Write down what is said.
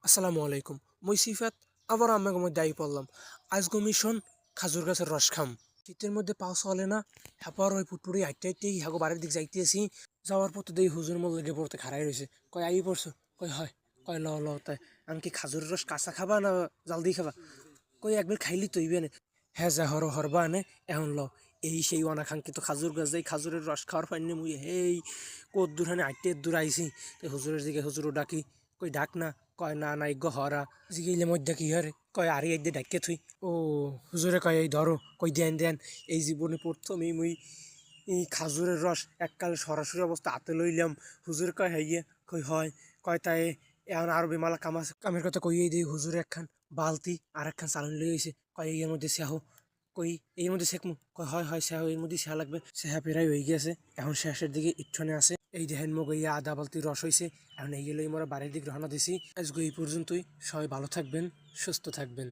আসসালামু আলাইকুম। মুই সিফাত আবার আমাকে মধ্যে আই পড়লাম। আজগো মিশন খাজুর গাছের রস খাম। শীতের মধ্যে পাও চলে না। হ্যাপার ওই পুটপুরি হাইটে হাইটে হাগো বাড়ির দিক যাইতেছি। যাওয়ার পথে দেই হুজুর মোল লেগে পড়তে খাড়াই রয়েছে। কয় আই পড়ছো? কয় হয়। কয় ল ল তাই আমি কি খাজুরের রস কাঁচা খাবা না জাল দিয়ে খাবা? কই একবার খাইলি তো ইবে না। হ্যাঁ যা হরবা আনে এখন ল। এই সেই অনাকাঙ্ক্ষিত খাজুর গাছ যাই খাজুরের রস খাওয়ার পাইনি মুই হেই কত দূর হানে আইতে দূর আইছি। তো হুজুরের দিকে হুজুরও ডাকি। কই ডাক না। কয় না না ইগ্য হরা জিগিলে মধ্যে কি হরে কয় আরে একদিন ডাকে থুই। ও হুজুরে কয় এই ধরো কই দেন দেন। এই জীবনে প্রথমেই মুই এই খাজুরের রস এককালে সরাসরি অবস্থা হাতে লইলাম। হুজুর কয় হাইয়ে কই হয়। কয় তাই এখন আরো বেমালা কাম আছে কামের কথা কইয়েই দিই হুজুরে একখান বালতি আর একখান চালন লই আইছে। কয় এর মধ্যে স্যাহো। কই এর মধ্যে শেখমু। কয় হয় হয় স্যাহো এর মধ্যে স্যাহ লাগবে। স্যাহা পেরাই হয়ে গেছে এখন শেষের দিকে ইচ্ছনে আছে। এই দেখেন মগ ইয়া আধা বালতি রস হইছে। এখন এই লই মোরা বাড়ির দিকে রওনা দিছি। আজকে এই পর্যন্তই। সবাই ভালো থাকবেন, সুস্থ থাকবেন।